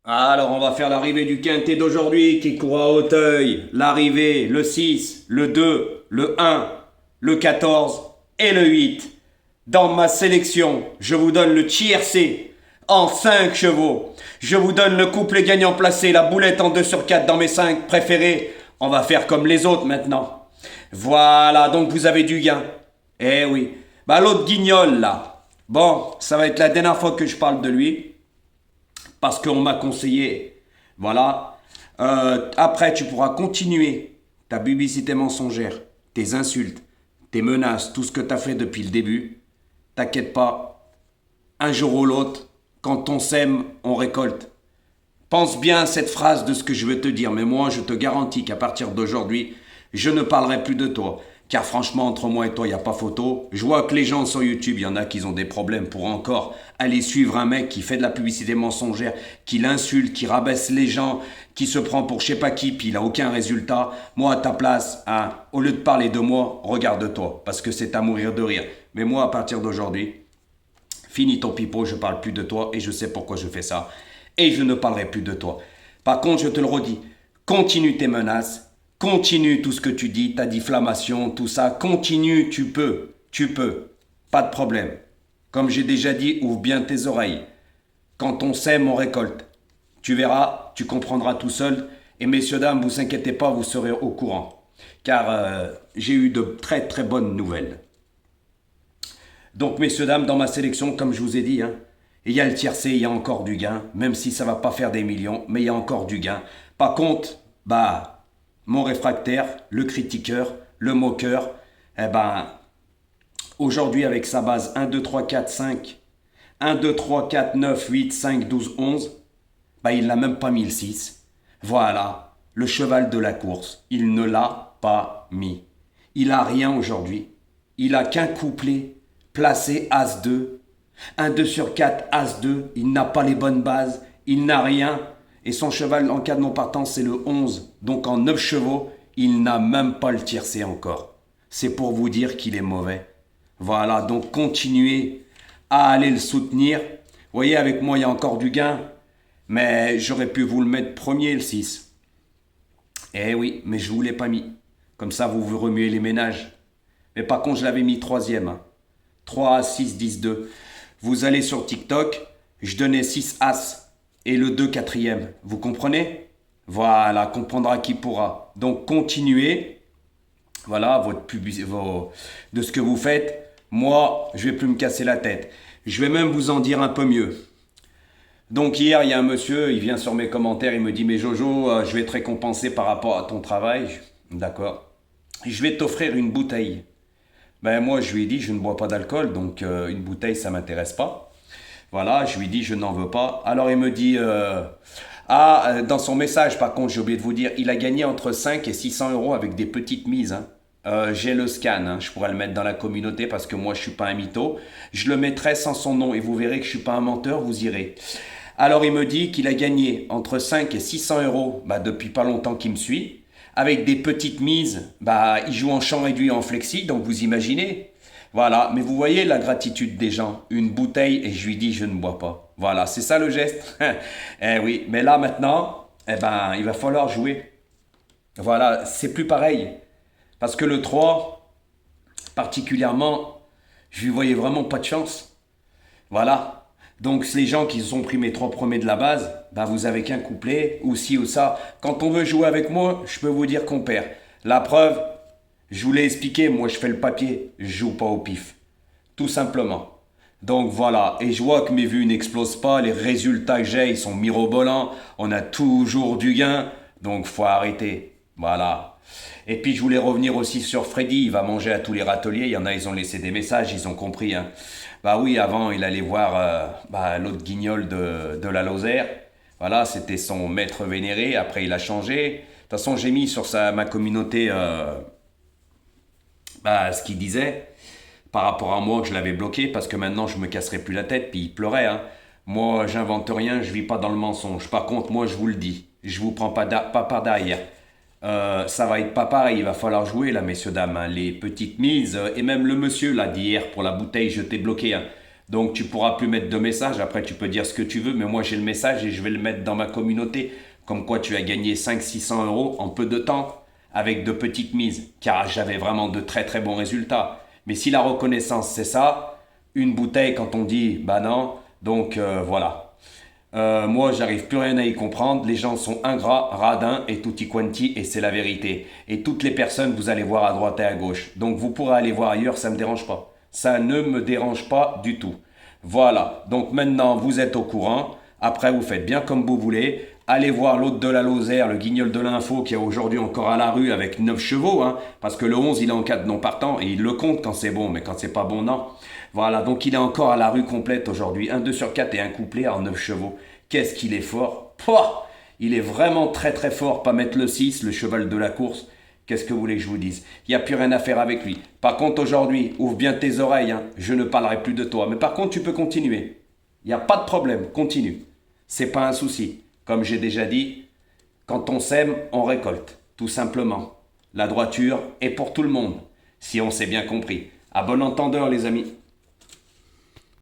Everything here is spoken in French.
Alors, on va faire l'arrivée du quintet d'aujourd'hui qui court à Hauteuil. L'arrivée, le 6, le 2, le 1, le 14 et le 8. Dans ma sélection, je vous donne le tiercé en 5 chevaux. Je vous donne le couplet gagnant placé, la boulette en 2 sur 4 dans mes 5 préférés. On va faire comme les autres maintenant. Voilà, donc vous avez du gain. Eh oui. Bah l'autre guignol là. Bon, ça va être la dernière fois que je parle de lui parce qu'on m'a conseillé. Voilà. Après, tu pourras continuer ta publicité mensongère, tes insultes, tes menaces, tout ce que tu as fait depuis le début. T'inquiète pas, un jour ou l'autre, quand on sème, on récolte. Pense bien à cette phrase de ce que je veux te dire, mais moi, je te garantis qu'à partir d'aujourd'hui, je ne parlerai plus de toi. Car franchement, entre moi et toi, il n'y a pas photo. Je vois que les gens sur YouTube, il y en a qui ont des problèmes pour encore aller suivre un mec qui fait de la publicité mensongère, qui l'insulte, qui rabaisse les gens, qui se prend pour je sais pas qui, puis il n'a aucun résultat. Moi, à ta place, hein, au lieu de parler de moi, regarde-toi, parce que c'est à mourir de rire. Mais moi, à partir d'aujourd'hui, finis ton pipeau, je parle plus de toi et je sais pourquoi je fais ça. Et je ne parlerai plus de toi. Par contre, je te le redis, continue tes menaces, continue tout ce que tu dis, ta diffamation, tout ça, continue, tu peux, pas de problème. Comme j'ai déjà dit, ouvre bien tes oreilles. Quand on sème, on récolte. Tu verras, tu comprendras tout seul. Et messieurs, dames, vous inquiétez pas, vous serez au courant. Car j'ai eu de très très bonnes nouvelles. Donc, messieurs, dames, dans ma sélection, comme je vous ai dit, hein, il y a le tiercé, il y a encore du gain, même si ça va pas faire des millions, mais il y a encore du gain. Par contre, bah, mon réfractaire, le critiqueur, le moqueur, eh ben, aujourd'hui, avec sa base 1, 2, 3, 4, 5, 1, 2, 3, 4, 9, 8, 5, 12, 11, bah, il n'a même pas mis le 6. Voilà, le cheval de la course, il ne l'a pas mis. Il a rien aujourd'hui. Il a qu'un couplet placé As-2. Un 2 sur 4, As-2. Il n'a pas les bonnes bases. Il n'a rien. Et son cheval en cas de non-partance, c'est le 11. Donc en 9 chevaux, il n'a même pas le tiercé encore. C'est pour vous dire qu'il est mauvais. Voilà, donc continuez à aller le soutenir. Vous voyez, avec moi, il y a encore du gain. Mais j'aurais pu vous le mettre premier, le 6. Eh oui, mais je ne vous l'ai pas mis. Comme ça, vous vous remuez les ménages. Mais par contre, je l'avais mis troisième. Hein. 3, 6, 10, 2. Vous allez sur TikTok, je donnais 6 As et le 2 quatrième. Vous comprenez? Voilà, comprendra qui pourra. Donc continuez, voilà, de ce que vous faites. Moi, je vais plus me casser la tête. Je vais même vous en dire un peu mieux. Donc hier, il y a un monsieur, il vient sur mes commentaires, il me dit, mais Jojo, je vais te récompenser par rapport à ton travail. D'accord. Je vais t'offrir une bouteille. Ben moi, je lui ai dit, je ne bois pas d'alcool, donc une bouteille, ça m'intéresse pas. Voilà, je lui ai dit, je n'en veux pas. Alors il me dit, dans son message, par contre, j'ai oublié de vous dire, il a gagné entre 5 et 600 euros avec des petites mises. Hein. J'ai le scan, hein, je pourrais le mettre dans la communauté parce que moi je suis pas un mytho. Je le mettrai sans son nom et vous verrez que je suis pas un menteur, vous irez. Alors il me dit qu'il a gagné entre 5 et 600 euros bah, depuis pas longtemps qu'il me suit. Avec des petites mises, bah, il joue en champ réduit et en flexi, donc vous imaginez. Voilà, mais vous voyez la gratitude des gens. Une bouteille et je lui dis je ne bois pas. Voilà, c'est ça le geste. Eh oui, mais là maintenant, eh ben, il va falloir jouer. Voilà, c'est plus pareil. Parce que le 3, particulièrement, je lui voyais vraiment pas de chance. Voilà. Donc les gens qui ont pris mes 3 premiers de la base, bah vous avez qu'un couplet, ou ci ou ça. Quand on veut jouer avec moi, je peux vous dire qu'on perd. La preuve, je vous l'ai expliqué, moi je fais le papier, je joue pas au pif. Tout simplement. Donc voilà, et je vois que mes vues n'explosent pas, les résultats que j'ai, ils sont mirobolants, on a toujours du gain, donc faut arrêter. Voilà. Et puis je voulais revenir aussi sur Freddy, il va manger à tous les râteliers, il y en a, ils ont laissé des messages, ils ont compris. Hein. Bah oui, avant il allait voir l'autre guignol de la Lozère, voilà, c'était son maître vénéré, après il a changé. De toute façon, j'ai mis sur ma communauté ce qu'il disait par rapport à moi que je l'avais bloqué parce que maintenant je me casserai plus la tête puis il pleurait hein. Moi j'invente rien, je vis pas dans le mensonge. Par contre moi je vous le dis, je vous prends pas par derrière. Ça va être pas pareil, il va falloir jouer là messieurs dames, hein. Les petites mises et même le monsieur là d'hier pour la bouteille je t'ai bloqué. Hein. Donc tu pourras plus mettre de message. Après, tu peux dire ce que tu veux, mais moi j'ai le message et je vais le mettre dans ma communauté. Comme quoi tu as gagné 500-600 euros en peu de temps avec de petites mises, car j'avais vraiment de très très bons résultats. Mais si la reconnaissance c'est ça, une bouteille quand on dit bah non, donc voilà. Moi, j'arrive plus rien à y comprendre. Les gens sont ingrats, radins et tutti quanti, et c'est la vérité. Et toutes les personnes, vous allez voir à droite et à gauche. Donc, vous pourrez aller voir ailleurs, ça ne me dérange pas. Ça ne me dérange pas du tout. Voilà. Donc, maintenant, vous êtes au courant. Après, vous faites bien comme vous voulez. Allez voir l'autre de la Lozère, le guignol de l'info, qui est aujourd'hui encore à la rue avec 9 chevaux, hein, parce que le 11, il est en cas de non partant, et il le compte quand c'est bon, mais quand c'est pas bon, non. Voilà, donc il est encore à la rue complète aujourd'hui. Un 2 sur 4 et un couplet en 9 chevaux. Qu'est-ce qu'il est fort. Pouah, il est vraiment très très fort, pas mettre le 6, le cheval de la course. Qu'est-ce que vous voulez que je vous dise? Il n'y a plus rien à faire avec lui. Par contre, aujourd'hui, ouvre bien tes oreilles, hein, je ne parlerai plus de toi. Mais par contre, tu peux continuer. Il n'y a pas de problème, continue. C'est pas un souci. Comme j'ai déjà dit, quand on sème, on récolte, tout simplement. La droiture est pour tout le monde, si on s'est bien compris. À bon entendeur, les amis.